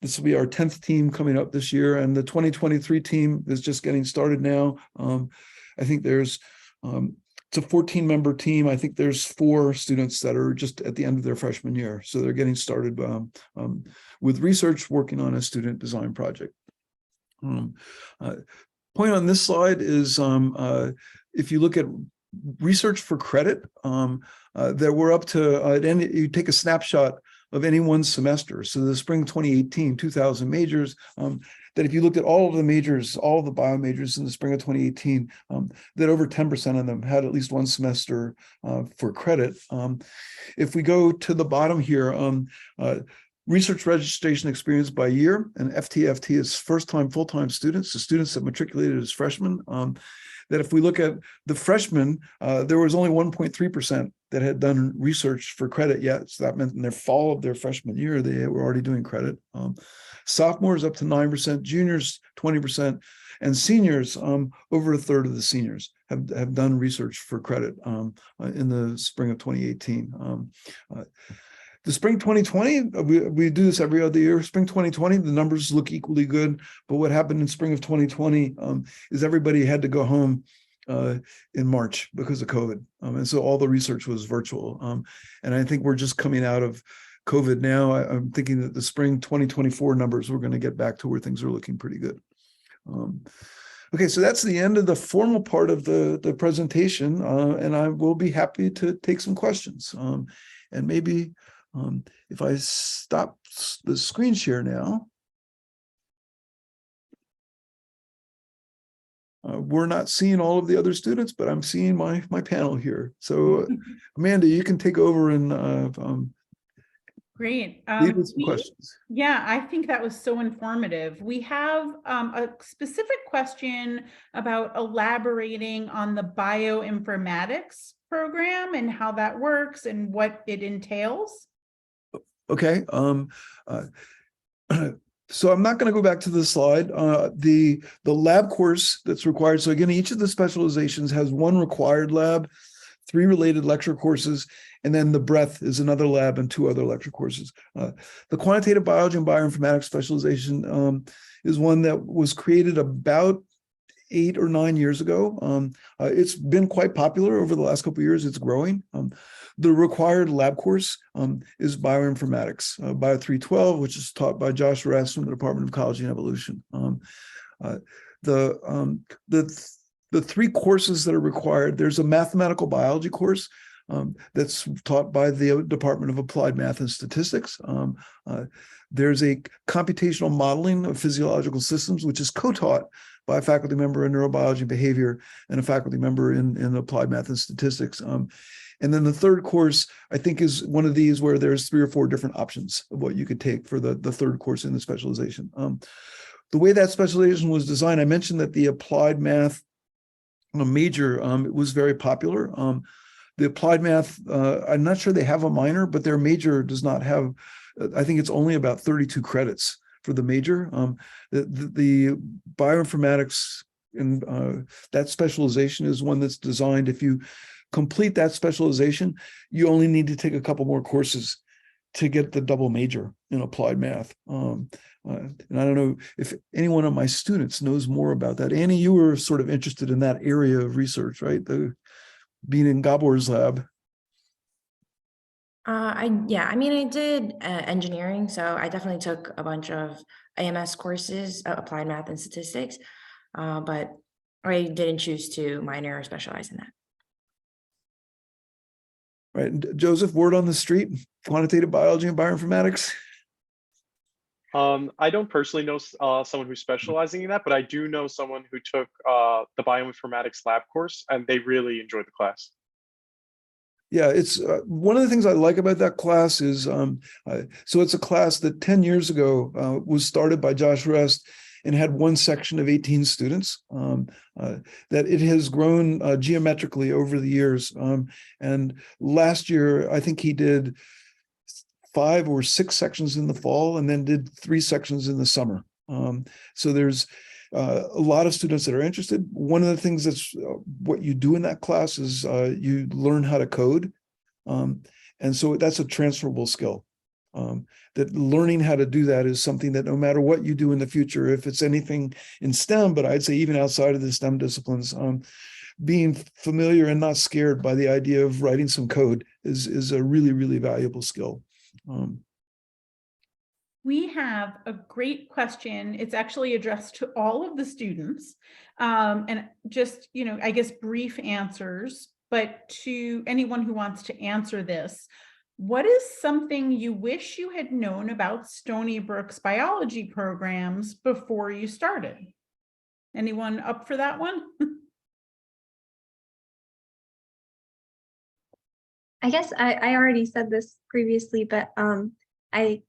this will be our 10th team coming up this year. And the 2023 team is just getting started now. I think there's it's a 14-member team. I think there's 4 students that are just at the end of their freshman year. So they're getting started with research, working on a student design project. Point on this slide is if you look at research for credit, that we're up to, you take a snapshot of any one semester. So the spring 2018, 2,000 majors, that if you looked at all of the majors, all of the bio majors in the spring of 2018, that over 10% of them had at least one semester for credit. If we go to the bottom here, research registration experience by year, and FTFT is first-time, full-time students, the students that matriculated as freshmen. That if we look at the freshmen, there was only 1.3% that had done research for credit yet. So that meant in their fall of their freshman year, they were already doing credit. Sophomores up to 9%, juniors 20%, and seniors, over a third of the seniors have done research for credit in the spring of 2018. The spring 2020, we do this every other year. Spring 2020, the numbers look equally good. But what happened in spring of 2020 is everybody had to go home in March because of COVID. And so all the research was virtual. And I think we're just coming out of COVID now. I'm thinking that the spring 2024 numbers, we're going to get back to where things are looking pretty good. Okay, so that's the end of the formal part of the presentation, and I will be happy to take some questions. And maybe if I stop the screen share now, we're not seeing all of the other students, but I'm seeing my panel here. So Amanda, you can take over and Great. lead with some questions. Yeah, I think that was so informative. We have a specific question about elaborating on the bioinformatics program and how that works and what it entails. Okay. So I'm not going to go back to the slide. The lab course that's required. So again, each of the specializations has one required lab, 3 related lecture courses, and then the breadth is another lab and 2 other lecture courses. The quantitative biology and bioinformatics specialization is one that was created about 8 or 9 years ago. It's been quite popular over the last couple of years. It's growing. The required lab course is bioinformatics, Bio 312, which is taught by Josh Rest from the Department of Ecology and Evolution. The 3 courses that are required, there's a mathematical biology course that's taught by the Department of Applied Math and Statistics. There's a computational modeling of physiological systems, which is co-taught by a faculty member in neurobiology and behavior and a faculty member in applied math and statistics. And then the 3rd course, I think, is one of these where there's 3 or 4 different options of what you could take for the 3rd course in the specialization. The way that specialization was designed, I mentioned that the applied math major it was very popular. The applied math, I'm not sure they have a minor, but their major does not have, I think it's only about 32 credits for the major. The bioinformatics and that specialization is one that's designed, if you complete that specialization, you only need to take a couple more courses to get the double major in applied math. And I don't know if any one of my students knows more about that. Annie, you were sort of interested in that area of research, right? Being in Gabor's lab. I did engineering, so I definitely took a bunch of AMS courses, applied math and statistics, but I didn't choose to minor or specialize in that. Right. And Joseph, word on the street, quantitative biology and bioinformatics. I don't personally know someone who's specializing in that, but I do know someone who took the bioinformatics lab course, and they really enjoyed the class. Yeah, it's one of the things I like about that class is, so it's a class that 10 years ago was started by Josh Rest and had one section of 18 students, that it has grown geometrically over the years. And last year, I think he did 5 or 6 sections in the fall and then did 3 sections in the summer. So there's a lot of students that are interested. One of the things that's what you do in that class is you learn how to code. And so that's a transferable skill. That learning how to do that is something that no matter what you do in the future, if it's anything in STEM, but I'd say even outside of the STEM disciplines, being familiar and not scared by the idea of writing some code is a really, really valuable skill. We have a great question. It's actually addressed to all of the students, and just, I guess brief answers, but to anyone who wants to answer this, what is something you wish you had known about Stony Brook's biology programs before you started? Anyone up for that one? I guess I already said this previously, but I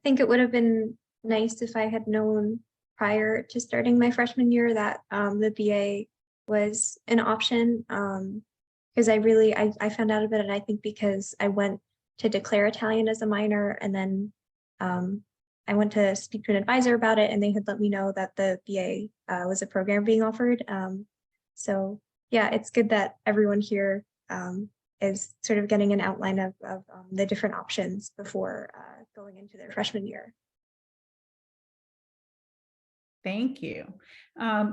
think it would have been nice if I had known prior to starting my freshman year that the BA was an option, because I found out about it, I think, because I went to declare Italian as a minor, and then I went to speak to an advisor about it, and they had let me know that the BA was a program being offered. So yeah, it's good that everyone here is sort of getting an outline of the different options before going into their freshman year. Thank you.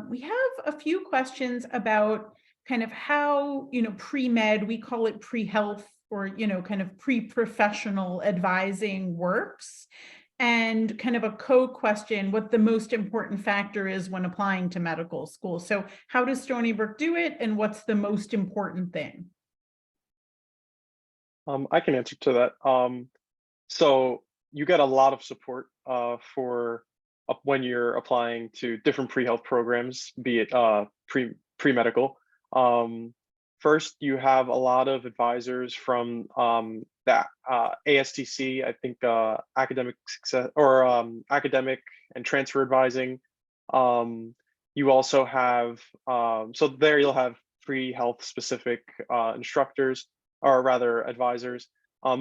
We have a few questions about kind of how, pre-med, we call it pre-health or, kind of pre-professional advising works. And kind of a co-question, what the most important factor is when applying to medical school. So how does Stony Brook do it, and what's the most important thing? I can answer to that. So you get a lot of support for when you're applying to different pre-health programs, be it pre-medical. First, you have a lot of advisors from that ASTC, I think academic success or academic and transfer advising. You also have, so there you'll have pre-health specific instructors, or rather advisors.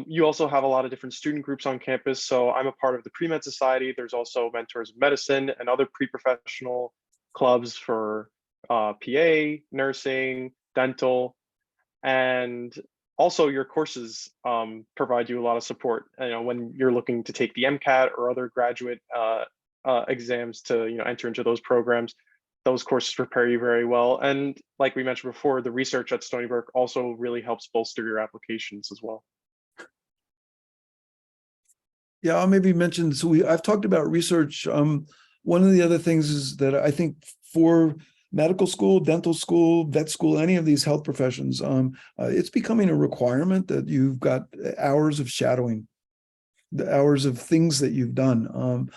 You also have a lot of different student groups on campus. So I'm a part of the Pre-Med Society. There's also Mentors of Medicine and other pre-professional clubs for PA, nursing, dental, and also your courses provide you a lot of support. When you're looking to take the MCAT or other graduate exams to enter into those programs, those courses prepare you very well. And like we mentioned before, the research at Stony Brook also really helps bolster your applications as well. Yeah, I'll maybe mention, so I've talked about research. One of the other things is that I think for medical school, dental school, vet school, any of these health professions, it's becoming a requirement that you've got hours of shadowing, the hours of things that you've done.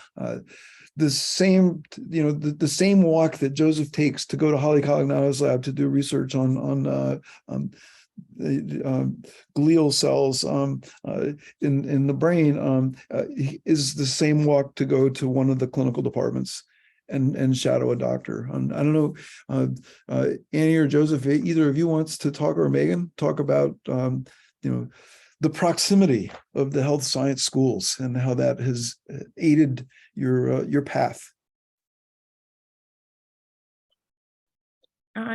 The same, the same walk that Joseph takes to go to Holly Colagnato's lab to do research on glial cells in the brain is the same walk to go to one of the clinical departments and shadow a doctor. I don't know, Annie or Joseph, either of you wants to talk, or Megan, talk about the proximity of the health science schools and how that has aided your path.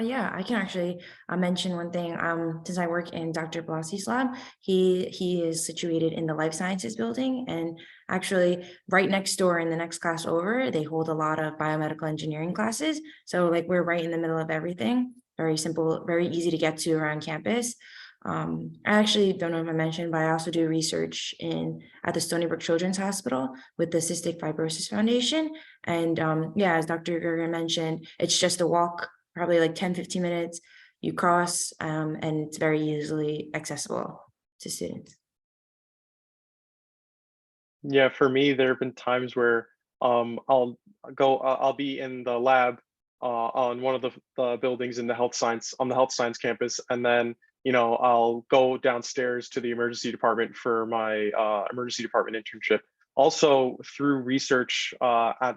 Yeah, I can actually mention one thing. Since I work in Dr. Blossie's lab, he is situated in the life sciences building, and actually right next door in the next class over, they hold a lot of biomedical engineering classes. So like we're right in the middle of everything. Very simple, very easy to get to around campus. I actually don't know if I mentioned, but I also do research at the Stony Brook Children's Hospital with the Cystic Fibrosis Foundation. And yeah, as Dr. Gerger mentioned, it's just a walk, probably like 10-15 minutes. You cross and it's very easily accessible to students. Yeah, for me, there have been times where I'll be in the lab on one of the buildings in the health science campus, and then I'll go downstairs to the emergency department for my emergency department internship. Also through research at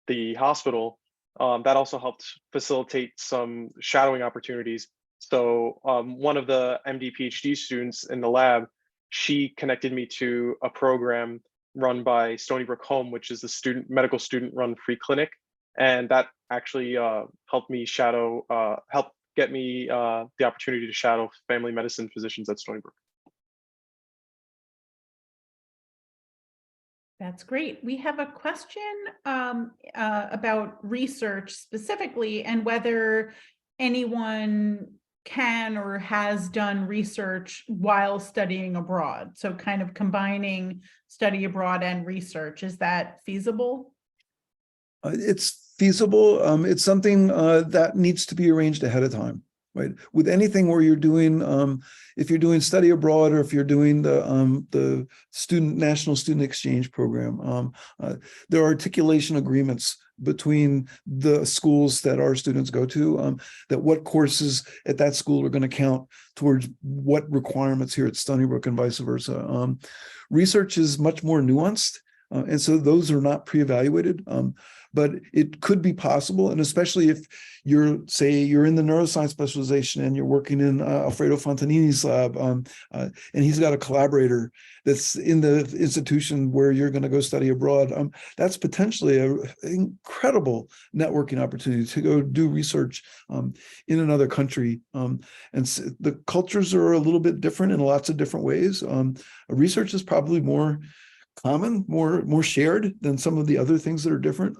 the hospital, that also helped facilitate some shadowing opportunities. So one of the MD PhD students in the lab, she connected me to a program run by Stony Brook Home, which is the medical student run free clinic. And that actually helped me help get me the opportunity to shadow family medicine physicians at Stony Brook. That's great. We have a question about research specifically, and whether anyone can or has done research while studying abroad. So kind of combining study abroad and research. Is that feasible? It's feasible. It's something that needs to be arranged ahead of time. Right. With anything where you're doing, if you're doing study abroad, or if you're doing the national student exchange program, there are articulation agreements between the schools that our students go to, that what courses at that school are going to count towards what requirements here at Stony Brook, and vice versa. Research is much more nuanced, and so those are not pre-evaluated. But it could be possible, and especially if you're in the neuroscience specialization and you're working in Alfredo Fontanini's lab, and he's got a collaborator that's in the institution where you're going to go study abroad. That's potentially an incredible networking opportunity to go do research in another country. And the cultures are a little bit different in lots of different ways. Research is probably more common, more shared than some of the other things that are different.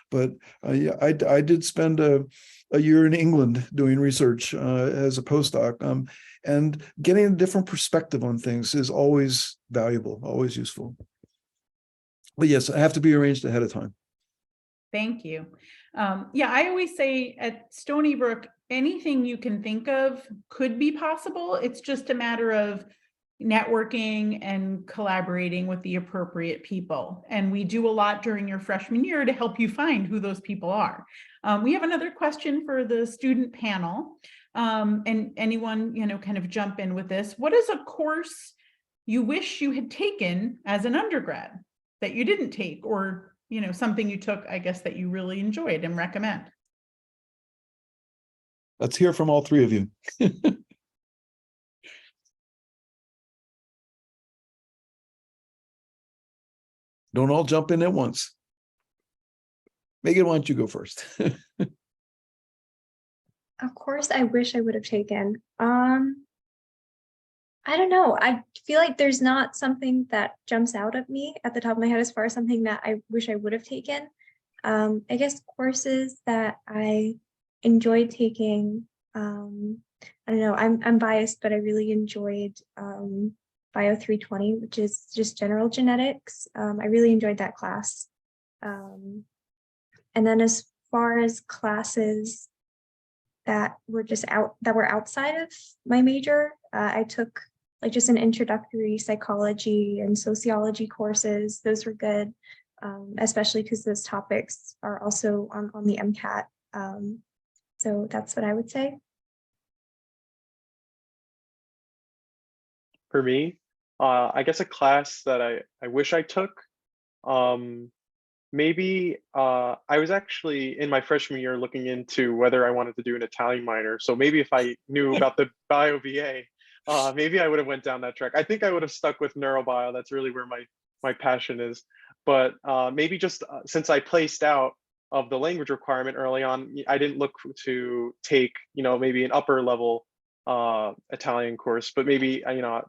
But yeah, I did spend a year in England doing research as a postdoc, and getting a different perspective on things is always valuable, always useful. But yes, I have to be arranged ahead of time. Thank you. Yeah, I always say at Stony Brook, anything you can think of could be possible. It's just a matter of networking and collaborating with the appropriate people. And we do a lot during your freshman year to help you find who those people are. We have another question for the student panel. And anyone, kind of jump in with this. What is a course you wish you had taken as an undergrad that you didn't take, or something you took, I guess, that you really enjoyed and recommend? Let's hear from all three of you. Don't all jump in at once. Megan, why don't you go first? Of course, I wish I would have taken. I don't know. I feel like there's not something that jumps out at me at the top of my head as far as something that I wish I would have taken. I guess courses that I enjoyed taking. I don't know. I'm biased, but I really enjoyed Bio 320, which is just general genetics. I really enjoyed that class. And then as far as classes that were outside of my major, I took like just an introductory psychology and sociology courses. Those were good, especially because those topics are also on the MCAT. So that's what I would say. For me, I guess a class that I wish I took, maybe I was actually in my freshman year looking into whether I wanted to do an Italian minor. So maybe if I knew about the bio BA, maybe I would have went down that track. I think I would have stuck with neurobio. That's really where my passion is. But maybe just since I placed out of the language requirement early on, I didn't look to take, maybe an upper level Italian course, but maybe,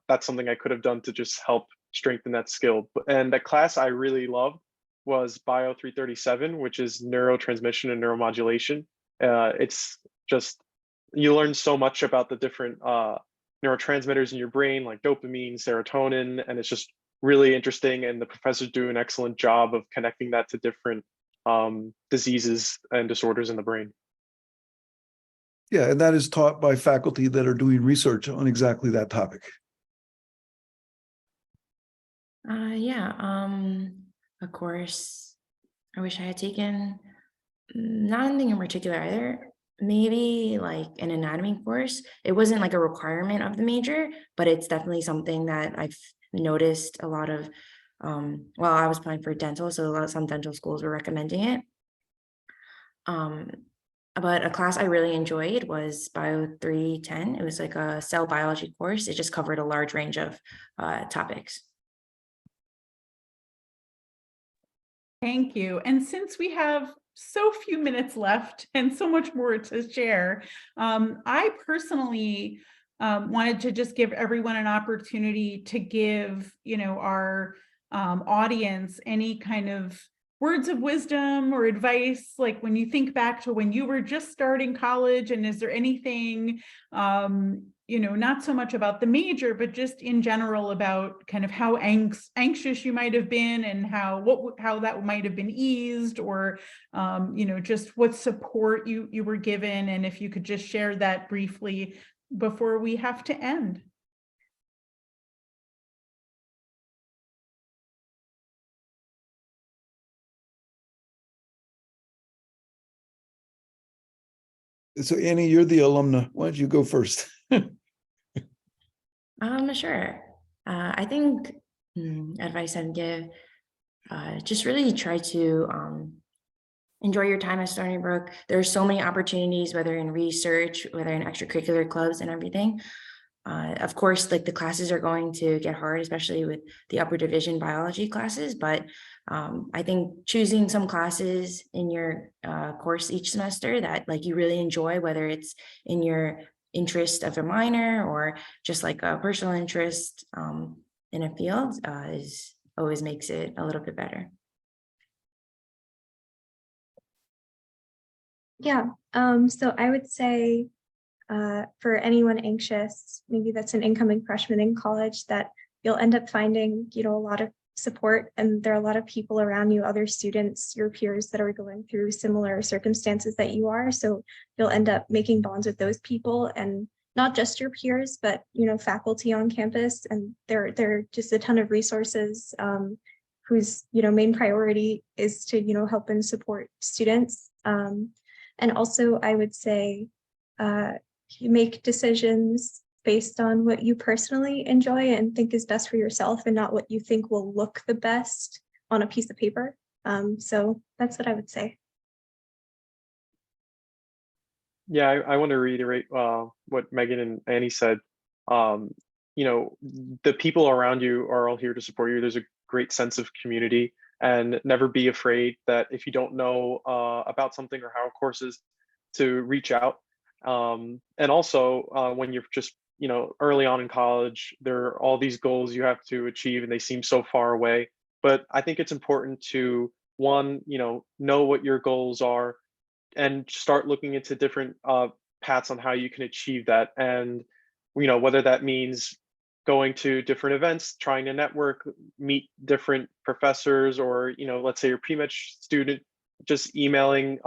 that's something I could have done to just help strengthen that skill. And the class I really loved was Bio 337, which is neurotransmission and neuromodulation. It's just, you learn so much about the different neurotransmitters in your brain, like dopamine, serotonin, and it's just really interesting. And the professors do an excellent job of connecting that to different diseases and disorders in the brain. Yeah, and that is taught by faculty that are doing research on exactly that topic. Of course, I wish I had taken not anything in particular either. Maybe like an anatomy course. It wasn't like a requirement of the major, but it's definitely something that I've noticed a lot of. Well, I was applying for dental, so some dental schools were recommending it. But a class I really enjoyed was Bio 310. It was like a cell biology course. It just covered a large range of topics. Thank you. And since we have so few minutes left and so much more to share, I personally wanted to just give everyone an opportunity to give, our audience any kind of words of wisdom or advice, like when you think back to when you were just starting college, and is there anything, not so much about the major, but just in general about kind of how anxious you might have been and how that might have been eased, or, just what support you were given. And if you could just share that briefly before we have to end. So Annie, you're the alumna. Why don't you go first? Sure. I think advice I'd give, just really try to enjoy your time at Stony Brook. There are so many opportunities, whether in research, whether in extracurricular clubs and everything. Of course, like the classes are going to get hard, especially with the upper division biology classes. But I think choosing some classes in your course each semester that like you really enjoy, whether it's in your interest of a minor or just like a personal interest in a field, is always makes it a little bit better. Yeah, so I would say for anyone anxious, maybe that's an incoming freshman in college, that you'll end up finding, a lot of support, and there are a lot of people around you, other students, your peers that are going through similar circumstances that you are. So you'll end up making bonds with those people, and not just your peers, but faculty on campus. And there are just a ton of resources whose main priority is to help and support students. And also, I would say you make decisions based on what you personally enjoy and think is best for yourself, and not what you think will look the best on a piece of paper. So that's what I would say. Yeah, I want to reiterate what Megan and Annie said. The people around you are all here to support you. There's a great sense of community, and never be afraid that if you don't know about something or how a course is, to reach out. And also when you're just early on in college, there are all these goals you have to achieve and they seem so far away. But I think it's important to, one, know what your goals are and start looking into different paths on how you can achieve that. And whether that means going to different events, trying to network, meet different professors, or let's say you're a pre-med student, just emailing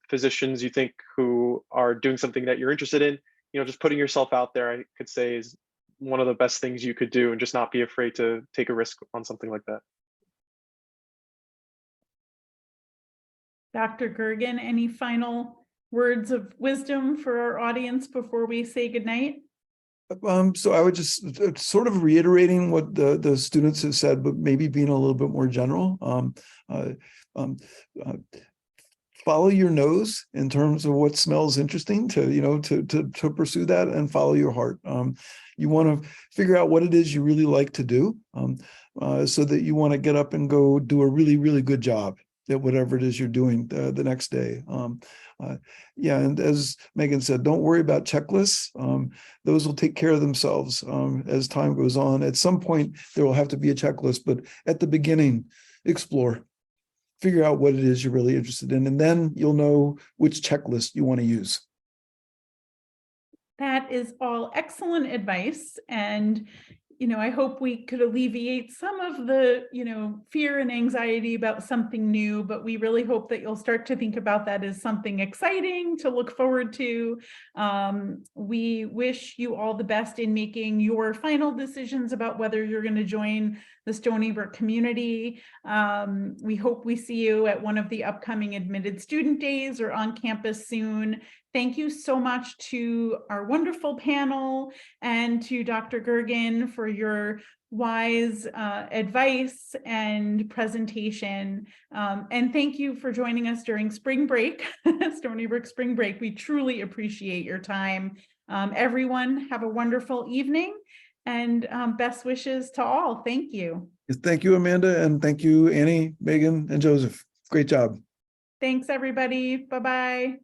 physicians you think who are doing something that you're interested in. Just putting yourself out there, I could say, is one of the best things you could do, and just not be afraid to take a risk on something like that. Dr. Gergen, any final words of wisdom for our audience before we say goodnight? So I would just sort of reiterating what the students have said, but maybe being a little bit more general. Follow your nose in terms of what smells interesting to pursue that, and follow your heart. You want to figure out what it is you really like to do, so that you want to get up and go do a really, really good job at whatever it is you're doing the next day. Yeah, and as Megan said, don't worry about checklists. Those will take care of themselves as time goes on. At some point, there will have to be a checklist, but at the beginning, explore. Figure out what it is you're really interested in, and then you'll know which checklist you want to use. That is all excellent advice. And I hope we could alleviate some of the, fear and anxiety about something new, but we really hope that you'll start to think about that as something exciting to look forward to. We wish you all the best in making your final decisions about whether you're going to join the Stony Brook community. We hope we see you at one of the upcoming admitted student days or on campus soon. Thank you so much to our wonderful panel and to Dr. Gergen for your wise advice and presentation. And thank you for joining us during spring break, Stony Brook spring break. We truly appreciate your time. Everyone, have a wonderful evening, and best wishes to all. Thank you. Thank you, Amanda, and thank you, Annie, Megan, and Joseph. Great job. Thanks, everybody. Bye-bye.